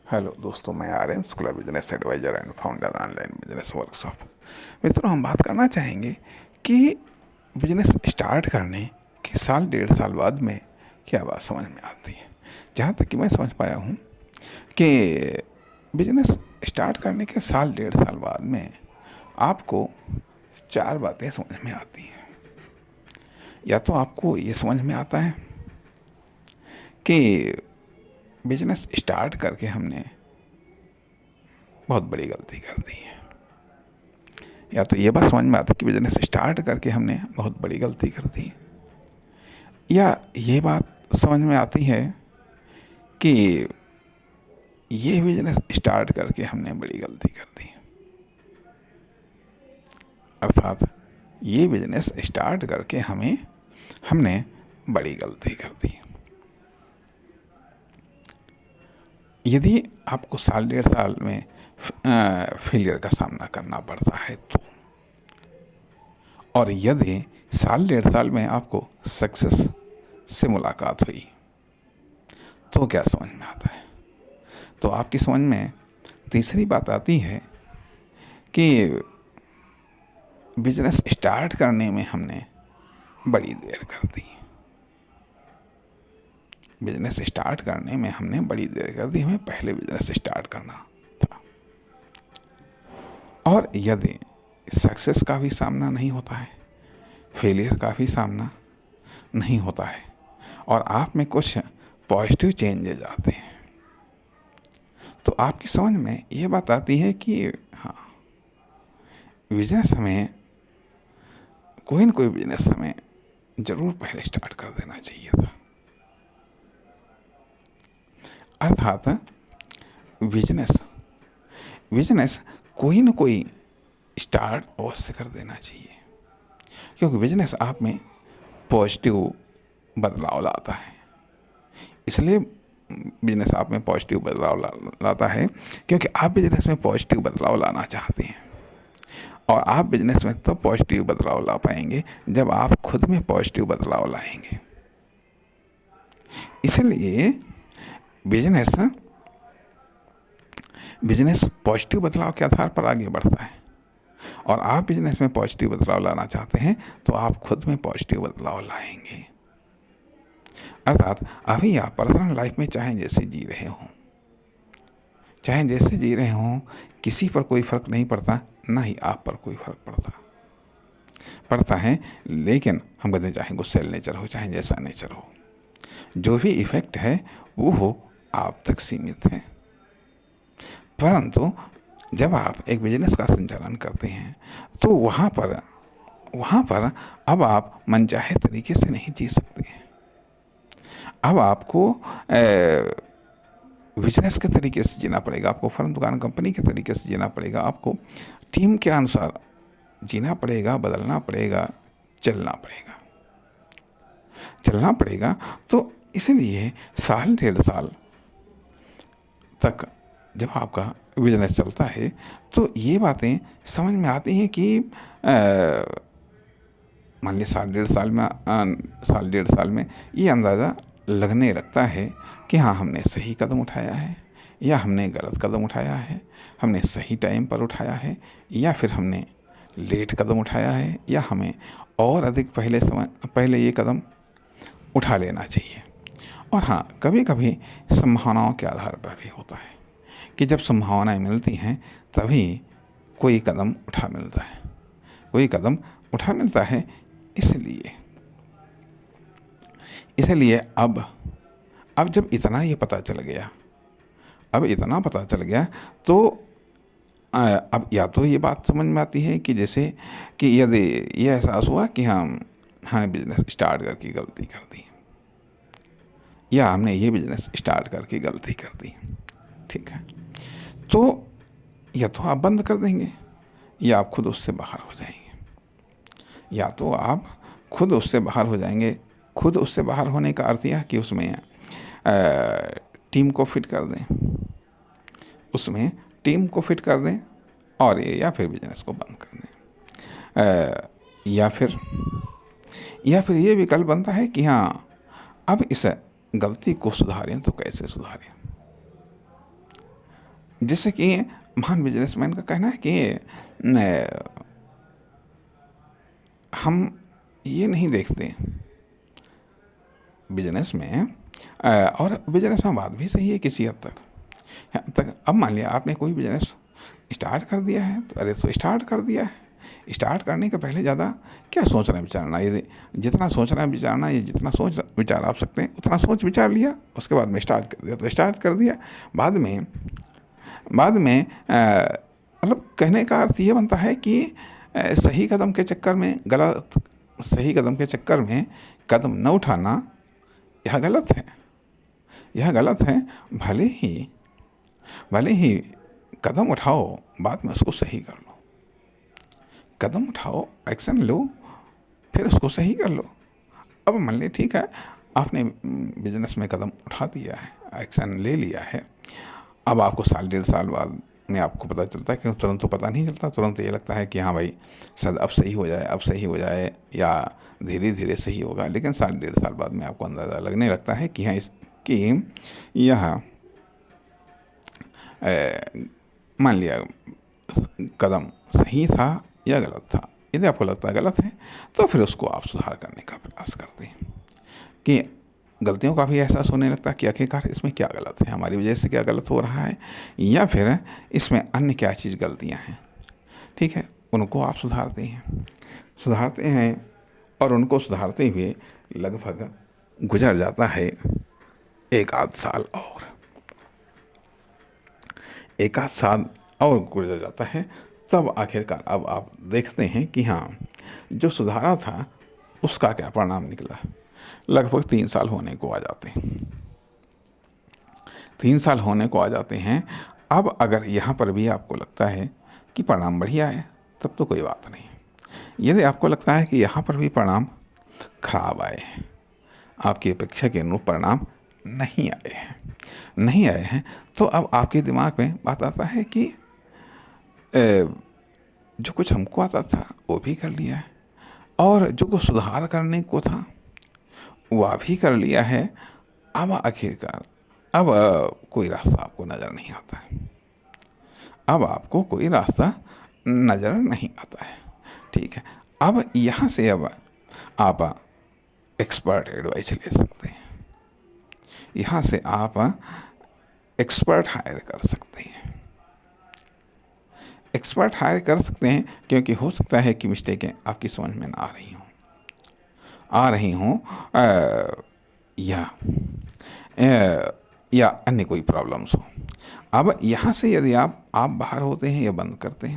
Hello दोस्तों, मैं Aryan Shukla, business advisor and founder online business workshop. मित्रों, हम बात करना चाहेंगे कि बिजनेस स्टार्ट करने के साल डेढ़ साल बाद में क्या बात समझ में आती है। जहाँ तक कि मैं समझ पाया हूँ कि बिजनेस स्टार्ट करने के साल डेढ़ साल बाद में आपको चार बातें समझ में आती हैं। या तो आपको ये समझ में आता है कि बिजनेस स्टार्ट करके हमने बहुत बड़ी गलती कर दी है, या तो ये बात समझ में आती है कि बिजनेस स्टार्ट करके हमने बहुत बड़ी गलती कर दी है, या ये बात समझ में आती है कि ये बिजनेस स्टार्ट करके हमने बड़ी गलती कर दी। अर्थात ये बिजनेस स्टार्ट करके हमने बड़ी गलती कर दी। यदि आपको साल डेढ़ साल में फेलियर का सामना करना पड़ता है तो, और यदि साल डेढ़ साल में आपको सक्सेस से मुलाकात हुई तो क्या समझ में आता है? तो आपकी समझ में तीसरी बात आती है कि बिजनेस स्टार्ट करने में हमने बड़ी देर कर दी। बिजनेस स्टार्ट करने में हमने बड़ी देर कर दी, हमें पहले बिजनेस स्टार्ट करना था। और यदि सक्सेस का भी सामना नहीं होता है, फेलियर का भी सामना नहीं होता है, और आप में कुछ पॉजिटिव चेंजेज आते हैं, तो आपकी समझ में ये बात आती है कि हाँ, बिजनेस हमें कोई न कोई बिजनेस हमें जरूर पहले स्टार्ट कर देना चाहिए था। अर्थात बिजनेस कोई न कोई स्टार्ट अवश्य कर देना चाहिए, क्योंकि बिजनेस आप में पॉजिटिव बदलाव लाता है। इसलिए बिजनेस आप में पॉजिटिव बदलाव लाता है क्योंकि आप बिजनेस में पॉजिटिव बदलाव लाना चाहते हैं, और आप बिजनेस में तो पॉजिटिव बदलाव ला पाएंगे जब आप खुद में पॉजिटिव बदलाव लाएंगे। इसलिए बिजनेस पॉजिटिव बदलाव के आधार पर आगे बढ़ता है, और आप बिजनेस में पॉजिटिव बदलाव लाना चाहते हैं तो आप खुद में पॉजिटिव बदलाव लाएंगे। अर्थात अभी आप पर्सनल लाइफ में चाहे जैसे जी रहे हों, किसी पर कोई फर्क नहीं पड़ता, ना ही आप पर कोई फर्क पड़ता है। लेकिन हम कहते हैं चाहे गुस्सैल नेचर हो, चाहे जैसा नेचर हो, जो भी इफेक्ट है वो आप तक सीमित है। परंतु जब आप एक बिजनेस का संचालन करते हैं तो वहाँ पर अब आप मनचाहे तरीके से नहीं जी सकते हैं। अब आपको बिजनेस के तरीके से जीना पड़ेगा, आपको फर्म, दुकान, कंपनी के तरीके से जीना पड़ेगा, आपको टीम के अनुसार जीना पड़ेगा, बदलना पड़ेगा, चलना पड़ेगा। तो इसलिए साल डेढ़ साल तक जब आपका बिजनेस चलता है तो ये बातें समझ में आती हैं कि मान लीजिए साल डेढ़ साल में ये अंदाज़ा लगने लगता है कि हाँ, हमने सही कदम उठाया है या हमने गलत कदम उठाया है, हमने सही टाइम पर उठाया है या फिर हमने लेट कदम उठाया है, या हमें और अधिक पहले ये कदम उठा लेना चाहिए। और हाँ, कभी कभी संभावनाओं के आधार पर भी होता है कि जब संभावनाएं मिलती हैं तभी कोई कदम उठा मिलता है। इसलिए अब जब इतना पता चल गया तो अब या तो ये बात समझ में आती है कि जैसे कि यदि ये एहसास हुआ कि हमने बिजनेस स्टार्ट करके गलती कर दी, या हमने ये बिजनेस स्टार्ट करके गलती कर दी, ठीक है, तो या तो आप बंद कर देंगे या आप खुद उससे बाहर हो जाएंगे। खुद उससे बाहर होने का अर्थ यह कि उसमें टीम को फिट कर दें, और या फिर बिजनेस को बंद कर दें। या फिर ये विकल्प बनता है कि हाँ, अब इस गलती को सुधारें तो कैसे सुधारें। जैसे कि महान बिजनेसमैन का कहना है कि हम ये नहीं देखते बिजनेस में, और बिजनेस में बात भी सही है किसी हद तक। अब मान लिया आपने कोई बिजनेस स्टार्ट कर दिया है, तो अरे तो स्टार्ट कर दिया है, स्टार्ट करने के पहले ज़्यादा क्या सोचना विचारना, ये जितना सोचना विचारना, ये जितना सोच विचार आप सकते हैं उतना सोच विचार लिया, उसके बाद में स्टार्ट कर दिया तो स्टार्ट कर दिया। बाद में मतलब कहने का अर्थ ये बनता है कि सही कदम के चक्कर में सही कदम के चक्कर में कदम न उठाना, यह गलत है, यह गलत है। भले ही कदम उठाओ, बाद में उसको सही कर लो। कदम उठाओ, एक्शन लो, फिर उसको सही कर लो। अब मान लीजिए ठीक है, आपने बिजनेस में कदम उठा दिया है, एक्शन ले लिया है। अब आपको साल 1.5 साल बाद में आपको पता चलता है कि तुरंत तो पता नहीं चलता, तुरंत ये लगता है कि हाँ भाई शायद अब सही हो जाए या धीरे धीरे सही होगा। लेकिन साल 1.5 साल बाद में आपको अंदाज़ा लगने लगता है कि हाँ कि यह मान लिया कदम सही था या गलत था। यदि आपको लगता है गलत है तो फिर उसको आप सुधार करने का प्रयास करते हैं कि गलतियों का भी एहसास होने लगता है कि आखिरकार इसमें क्या गलत है, हमारी वजह से क्या गलत हो रहा है, या फिर इसमें अन्य क्या चीज़ गलतियां हैं। ठीक है, उनको आप सुधारते हैं और उनको सुधारते हुए लगभग गुजर जाता है 1 आध साल और गुजर जाता है। तब आखिरकार अब आप देखते हैं कि हाँ, जो सुधारा था उसका क्या परिणाम निकला। लगभग 3 साल होने को आ जाते हैं। 3 साल होने को आ जाते हैं। अब अगर यहाँ पर भी आपको लगता है कि परिणाम बढ़िया है, तब तो कोई बात नहीं। यदि आपको लगता है कि यहाँ पर भी परिणाम खराब आए हैं, आपकी अपेक्षा के अनुरूप परिणाम नहीं आए हैं, तो अब आपके दिमाग में बात आता है कि जो कुछ हमको आता था वो भी कर लिया है, और जो कुछ सुधार करने को था वह भी कर लिया है। अब आखिरकार कोई रास्ता आपको नज़र नहीं आता है। अब आपको कोई रास्ता नज़र नहीं आता है। ठीक है, अब यहाँ से अब आप एक्सपर्ट एडवाइस ले सकते हैं। यहाँ से आप एक्सपर्ट हायर कर सकते हैं। क्योंकि हो सकता है कि मिस्टेकें आपकी समझ में ना आ रही हों, या अन्य कोई प्रॉब्लम्स हो। अब यहाँ से यदि आप बाहर होते हैं या बंद करते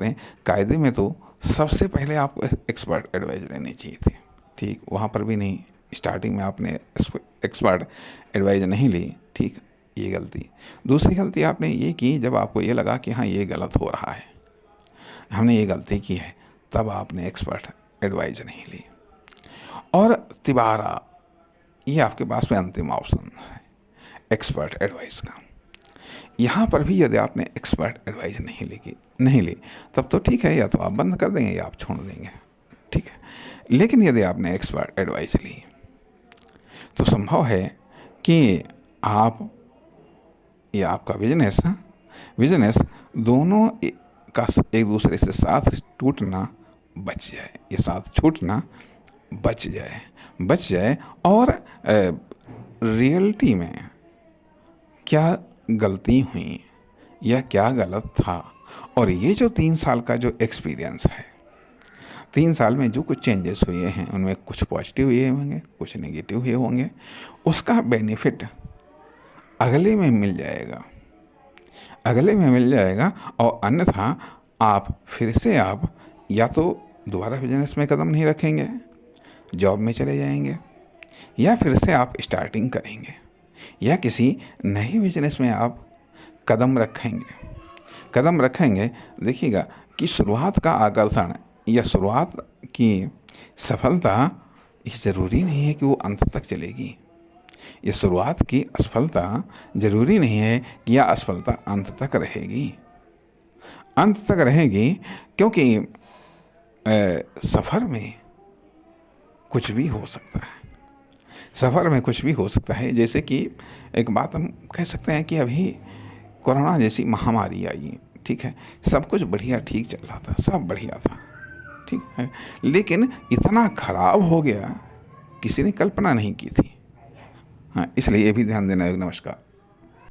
हैं, कायदे में तो सबसे पहले आपको एक्सपर्ट एडवाइस लेनी चाहिए थी। ठीक, वहाँ पर भी नहीं, स्टार्टिंग में आपने एक्सपर्ट एडवाइस नहीं ली। ठीक, ये गलती। दूसरी गलती आपने ये की, जब आपको ये लगा कि हाँ ये गलत हो रहा है, हमने ये गलती की है, तब आपने एक्सपर्ट एडवाइस नहीं ली। और तिबारा, ये आपके पास में अंतिम ऑप्शन है एक्सपर्ट एडवाइस का। यहाँ पर भी यदि आपने एक्सपर्ट एडवाइस नहीं ली तब तो ठीक है, या तो आप बंद कर देंगे या आप छोड़ देंगे। ठीक है, लेकिन यदि आपने एक्सपर्ट एडवाइस ली तो संभव है कि आप या आपका बिजनेस दोनों का एक दूसरे से साथ टूटना बच जाए, ये साथ छूटना बच जाए। और रियलिटी में क्या गलती हुई या क्या गलत था, और ये जो 3 साल का जो एक्सपीरियंस है, 3 साल में जो कुछ चेंजेस हुए हैं उनमें कुछ पॉजिटिव हुए होंगे, कुछ नेगेटिव हुए होंगे, उसका बेनिफिट अगले में मिल जाएगा। और अन्यथा आप फिर से या तो दोबारा बिजनेस में कदम नहीं रखेंगे, जॉब में चले जाएंगे, या फिर से आप स्टार्टिंग करेंगे, या किसी नए बिजनेस में आप कदम रखेंगे। देखिएगा कि शुरुआत का आकर्षण या शुरुआत की सफलता, ये ज़रूरी नहीं है कि वो अंत तक चलेगी। ये शुरुआत की असफलता ज़रूरी नहीं है कि यह असफलता अंत तक रहेगी, क्योंकि सफ़र में कुछ भी हो सकता है। सफ़र में कुछ भी हो सकता है। जैसे कि एक बात हम कह सकते हैं कि अभी कोरोना जैसी महामारी आई, ठीक है, सब कुछ बढ़िया ठीक चल रहा था, सब बढ़िया था, ठीक है, लेकिन इतना खराब हो गया किसी ने कल्पना नहीं की थी। हाँ, इसलिए ये भी ध्यान देना है। नमस्कार।